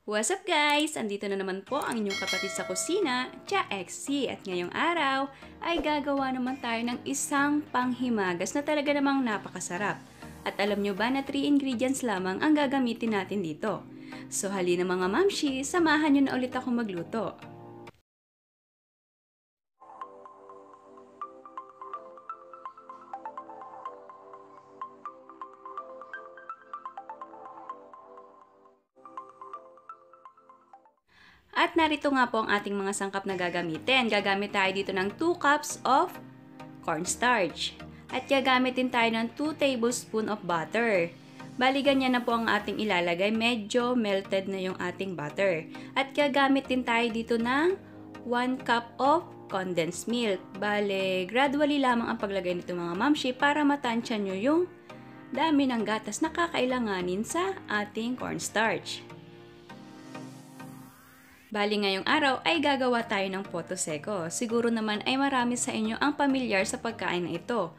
What's up guys? Andito na naman po ang inyong kapatid sa kusina, Cha XC, at ngayong araw ay gagawa naman tayo ng isang panghimagas na talaga namang napakasarap. At alam nyo ba na 3 ingredients lamang ang gagamitin natin dito? So halina mga mamshi, samahan nyo na ulit ako magluto. At narito nga po ang ating mga sangkap na gagamitin. Gagamit tayo dito ng 2 cups of cornstarch. At gagamit din tayo ng 2 tablespoons of butter. Bali ganyan na po ang ating ilalagay. Medyo melted na yung ating butter. At gagamit din tayo dito ng 1 cup of condensed milk. Bali, gradually lamang ang paglagay nito mga mamshi para matansya nyo yung dami ng gatas na kakailanganin sa ating cornstarch. Bali ngayong araw ay gagawa tayo ng Poto Seco. Siguro naman ay marami sa inyo ang pamilyar sa pagkain na ito.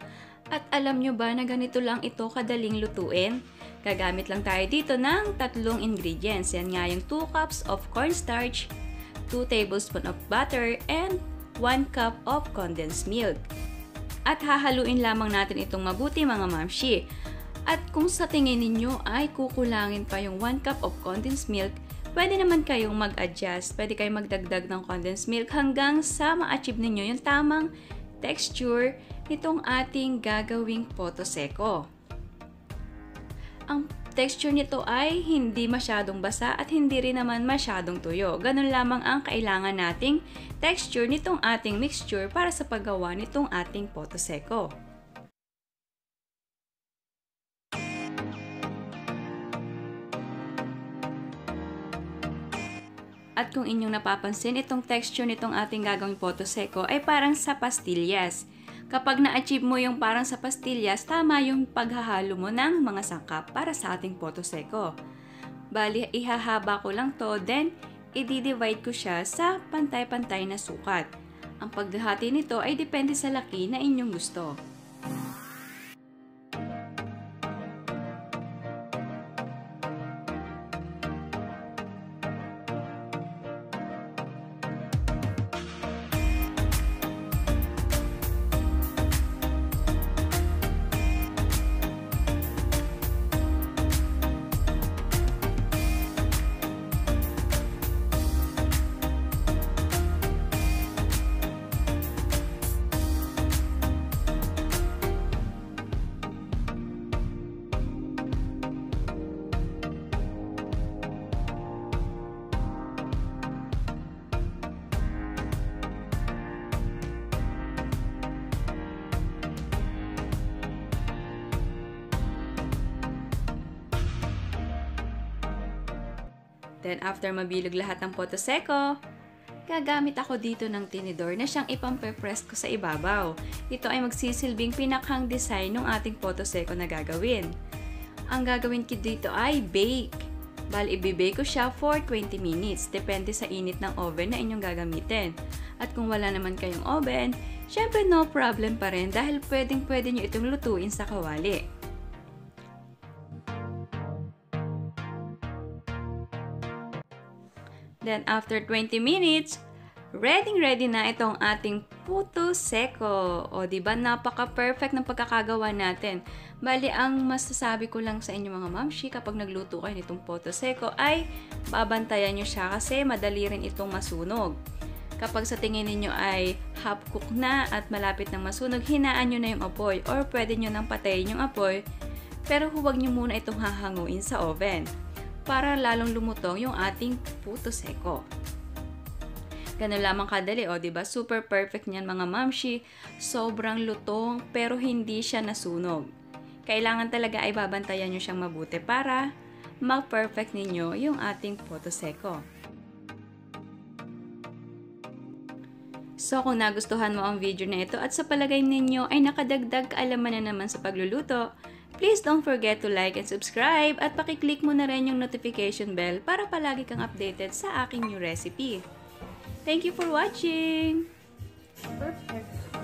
At alam nyo ba na ganito lang ito kadaling lutuin? Gagamit lang tayo dito ng 3 ingredients. Yan nga yung 2 cups of cornstarch, 2 tablespoons of butter, and 1 cup of condensed milk. At hahaluin lamang natin itong mabuti mga mamshi. At kung sa tingin ninyo ay kukulangin pa yung 1 cup of condensed milk, pwede naman kayong mag-adjust, pwede kayong magdagdag ng condensed milk hanggang sa ma-achieve ninyo yung tamang texture nitong ating gagawing Poto Seco. Ang texture nito ay hindi masyadong basa at hindi rin naman masyadong tuyo. Ganun lamang ang kailangan nating texture nitong ating mixture para sa paggawa nitong ating Poto Seco. At kung inyong napapansin, itong texture nitong ating gagawing Poto Seco ay parang sa pastillas. Kapag na-achieve mo yung parang sa pastillas, tama yung paghahalo mo ng mga sangkap para sa ating Poto Seco. Bali, ihahaba ko lang to, then i-divide ko siya sa pantay-pantay na sukat. Ang paghahati nito ay depende sa laki na inyong gusto. Then after mabilog lahat ng Poto Seco, gagamit ako dito ng tinidor na siyang ipampe-press ko sa ibabaw. Ito ay magsisilbing pinakhang design ng ating Poto Seco na gagawin. Ang gagawin ko dito ay bake. Bali, i-bake ko siya for 20 minutes. Depende sa init ng oven na inyong gagamitin. At kung wala naman kayong oven, syempre no problem pa rin dahil pwedeng-pwede nyo itong lutuin sa kawali. Then after 20 minutes, ready na itong ating Poto Seco. O diba, napaka-perfect ng pagkakagawa natin. Bali, ang masasabi ko lang sa inyo mga mamshi, kapag nagluto kayo nitong Poto Seco ay babantayan nyo siya kasi madali rin itong masunog. Kapag sa tingin niyo ay half cook na at malapit ng masunog, hinaan nyo na yung apoy or pwede nyo nang patayin yung apoy, pero huwag nyo muna itong hahanguin sa oven para lalong lumutong yung ating Poto Seco. Ganun lamang kadali, o diba? Super perfect niyan mga mamshi. Sobrang lutong pero hindi siya nasunog. Kailangan talaga ay babantayan nyo siyang mabuti para ma-perfect ninyo yung ating Poto Seco. So kung nagustuhan mo ang video na ito at sa palagay ninyo ay nakadagdag kaalaman na naman sa pagluluto, please don't forget to like and subscribe at pakiclick mo na rin yung notification bell para palagi kang updated sa aking new recipe. Thank you for watching! Perfect!